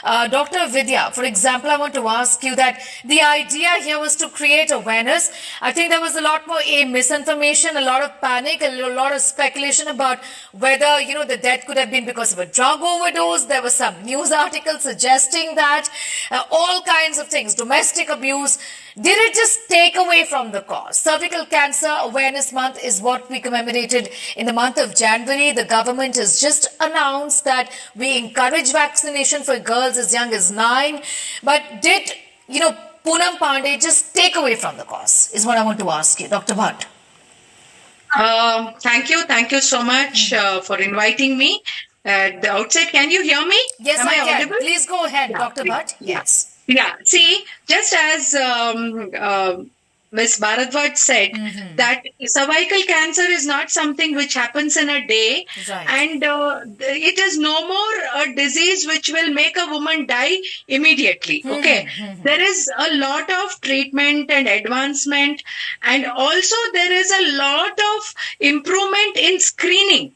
Dr. Vidya, for example, I want to ask you that the idea here was to create awareness. I think there was a lot more misinformation, a lot of panic, a lot of speculation about whether, the death could have been because of a drug overdose. There was some news articles suggesting that all kinds of things, domestic abuse. Did it just take away from the cause? Cervical Cancer Awareness Month is what we commemorated in the month of January. The government has just announced that we encourage vaccination for girls as young as 9. But did, Poonam Pandey just take away from the cause is what I want to ask you, Dr. Bhat. Thank you. Thank you so much for inviting me. At the outset, can you hear me? Yes, I can. Audible? Please go ahead, yeah. Dr. Bhat. Yes. Yeah. See, just as Ms. Bharadwaj said, that cervical cancer is not something which happens in a day. Right. And it is no more a disease which will make a woman die immediately. Okay. There is a lot of treatment and advancement. And also there is a lot of improvement in screening.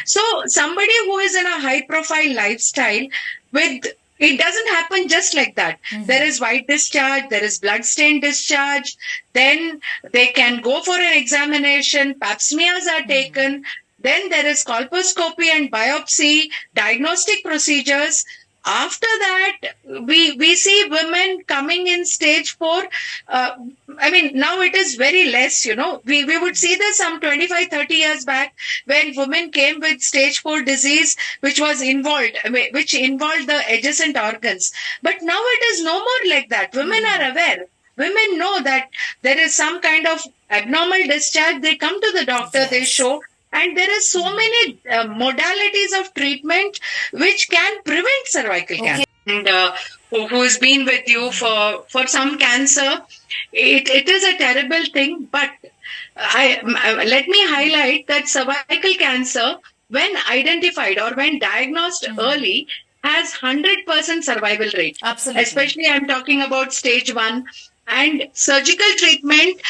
So somebody who is in a high profile lifestyle it doesn't happen just like that. There is white discharge, there is blood stain discharge, then they can go for an examination, pap smears are taken, then there is colposcopy and biopsy, diagnostic procedures. After that, we see women coming in stage 4. Now it is very less, We would see this some 25, 30 years back when women came with stage 4 disease, which involved the adjacent organs. But now it is no more like that. Women are aware. Women know that there is some kind of abnormal discharge. They come to the doctor, they show. And there are so many modalities of treatment which can prevent cervical cancer. And who's been with you for some cancer, it is a terrible thing. But let me highlight that cervical cancer, when identified or when diagnosed early, has 100% survival rate. Absolutely. Especially I'm talking about stage 1. And surgical treatment,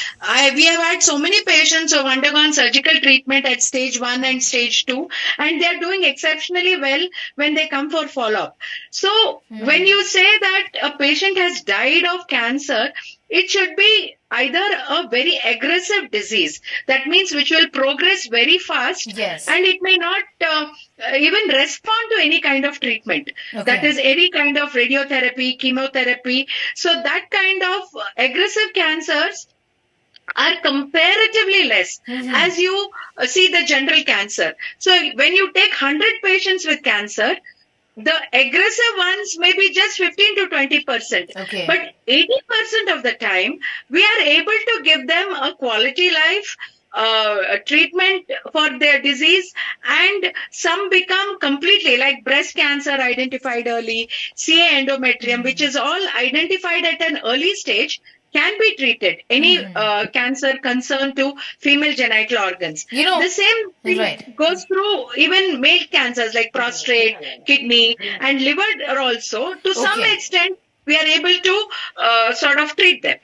we have had so many patients who have undergone surgical treatment at stage 1 and stage 2, and they are doing exceptionally well when they come for follow-up. So when you say that a patient has died of cancer, it should be either a very aggressive disease, that means which will progress very fast, and it may not even respond to any kind of treatment. That is any kind of radiotherapy, chemotherapy. So that kind of aggressive cancers are comparatively less as you see the general cancer. So when you take 100 patients with cancer, the aggressive ones may be just 15 to 20%. But 80% of the time, we are able to give them a quality life, treatment for their disease, and some become completely, like breast cancer identified early, CA endometrium, which is all identified at an early stage, can be treated. Any cancer concerned to female genital organs. The same thing goes through even male cancers like prostate, kidney, and liver also. To some extent, we are able to sort of treat them.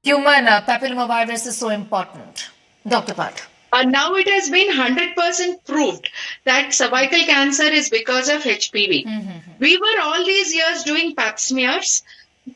Human papillomavirus is so important. Dr. Bhat. Now it has been 100% proved that cervical cancer is because of HPV. We were all these years doing pap smears.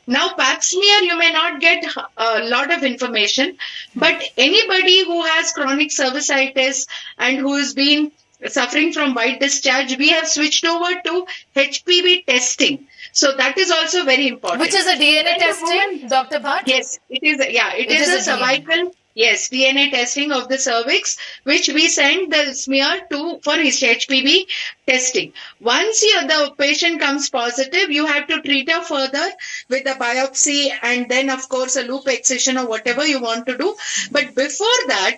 Now, pap smear, you may not get a lot of information, but anybody who has chronic cervicitis and who has been suffering from white discharge, we have switched over to HPV testing. So that is also very important. Which is a DNA testing, Dr. Bhat? Yes, it is. It is a cervical. Yes, DNA testing of the cervix, which we send the smear to for his HPV testing. Once the patient comes positive, you have to treat her further with a biopsy and then, of course, a loop excision or whatever you want to do. But before that,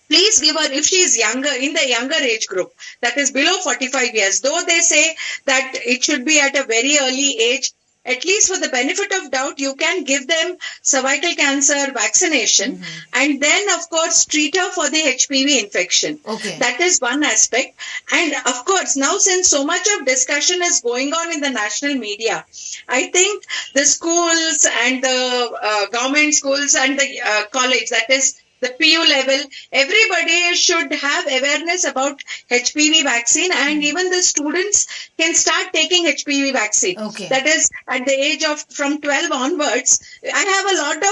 please give her, if she is younger, in the younger age group, that is below 45 years, though they say that it should be at a very early age, at least for the benefit of doubt, you can give them cervical cancer vaccination and then, of course, treat her for the HPV infection. That is one aspect. And, of course, now since so much of discussion is going on in the national media, I think the schools and the government schools and the college, that is the PU level, everybody should have awareness about HPV vaccine, and even the students can start taking HPV vaccine. Okay. That is at the age of from 12 onwards. I have a lot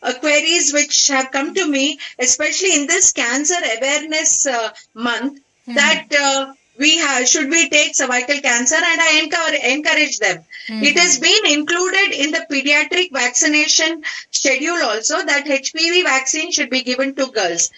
of queries which have come to me, especially in this cancer awareness month, that should we take cervical cancer, and I encourage them. It has been included in the pediatric vaccination schedule also that HPV vaccine should be given to girls.